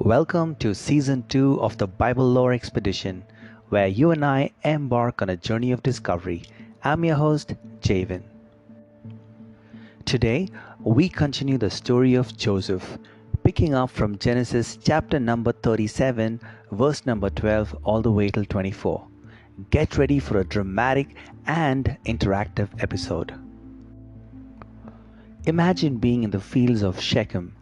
Welcome to Season 2 of the Bible Lore Expedition, where you and I embark on a journey of discovery. I'm your host, Javen. Today, we continue the story of Joseph, picking up from Genesis chapter number 37, verse number 12, all the way till 24. Get ready for a dramatic and interactive episode. Imagine being in the fields of Shechem.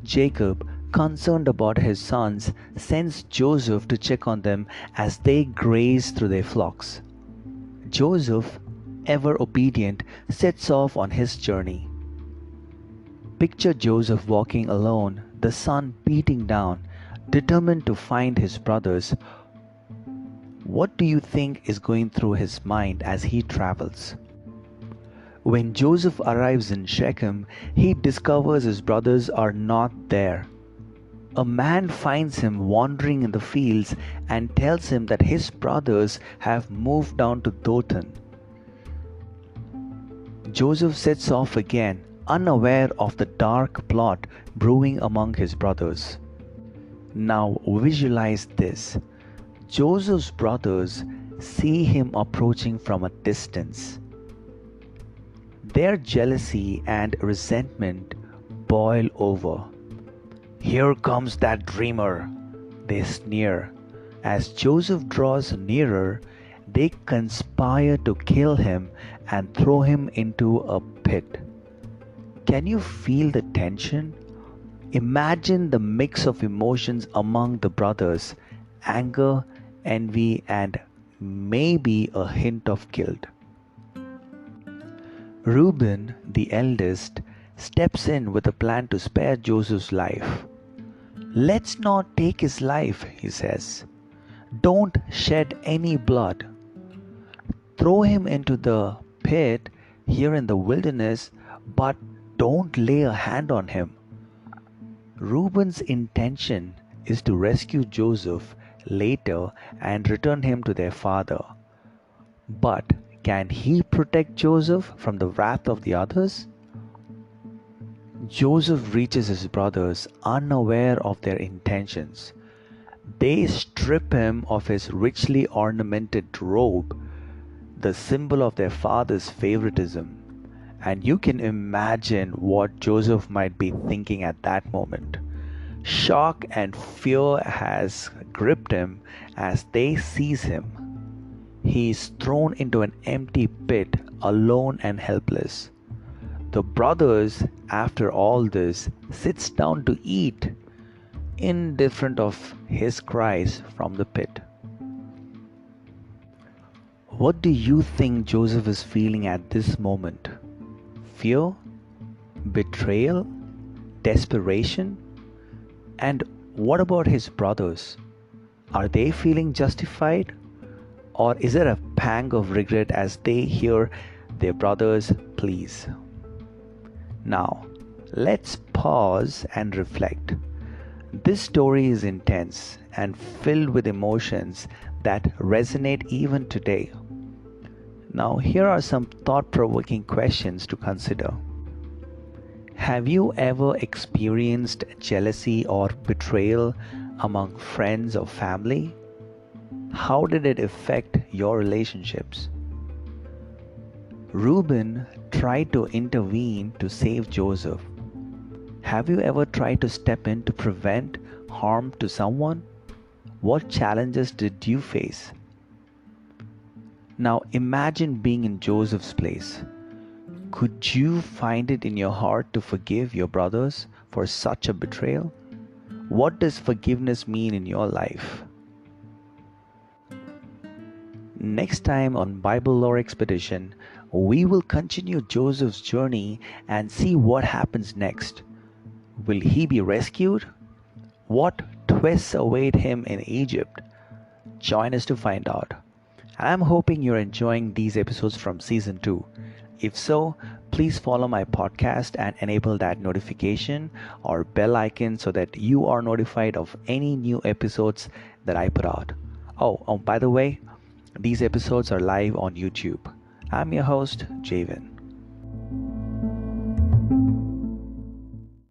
Jacob, concerned about his sons, sends Joseph to check on them as they graze through their flocks. Joseph, ever obedient, sets off on his journey. Picture Joseph walking alone, the sun beating down, determined to find his brothers. What do you think is going through his mind as he travels? When Joseph arrives in Shechem, he discovers his brothers are not there. A man finds him wandering in the fields and tells him that his brothers have moved down to Dothan. Joseph sets off again, unaware of the dark plot brewing among his brothers. Now visualize this. Joseph's brothers see him approaching from a distance. Their jealousy and resentment boil over. "Here comes that dreamer," they sneer. As Joseph draws nearer, they conspire to kill him and throw him into a pit. Can you feel the tension? Imagine the mix of emotions among the brothers: anger, envy, and maybe a hint of guilt. Reuben, the eldest, steps in with a plan to spare Joseph's life. "Let's not take his life," he says. "Don't shed any blood. Throw him into the pit here in the wilderness, but don't lay a hand on him." Reuben's intention is to rescue Joseph later and return him to their father. But can he protect Joseph from the wrath of the others? Joseph reaches his brothers unaware of their intentions. They strip him of his richly ornamented robe, the symbol of their father's favoritism. And you can imagine what Joseph might be thinking at that moment. Shock and fear has gripped him as they seize him. He is thrown into an empty pit, alone and helpless. The brothers, after all this, sits down to eat, indifferent of his cries from the pit. What do you think Joseph is feeling at this moment? Fear? Betrayal? Desperation? And what about his brothers? Are they feeling justified? Or is there a pang of regret as they hear their brothers' pleas? Now, let's pause and reflect. This story is intense and filled with emotions that resonate even today. Now, here are some thought-provoking questions to consider. Have you ever experienced jealousy or betrayal among friends or family? How did it affect your relationships? Reuben tried to intervene to save Joseph. Have you ever tried to step in to prevent harm to someone? What challenges did you face? Now imagine being in Joseph's place. Could you find it in your heart to forgive your brothers for such a betrayal? What does forgiveness mean in your life? Next time on Bible Lore Expedition, we will continue Joseph's journey and see what happens next. Will he be rescued? What twists await him in Egypt? Join us to find out. I'm hoping you're enjoying these episodes from Season 2. If so, please follow my podcast and enable that notification or bell icon so that you are notified of any new episodes that I put out. Oh, by the way, these episodes are live on YouTube. I'm your host, Javen.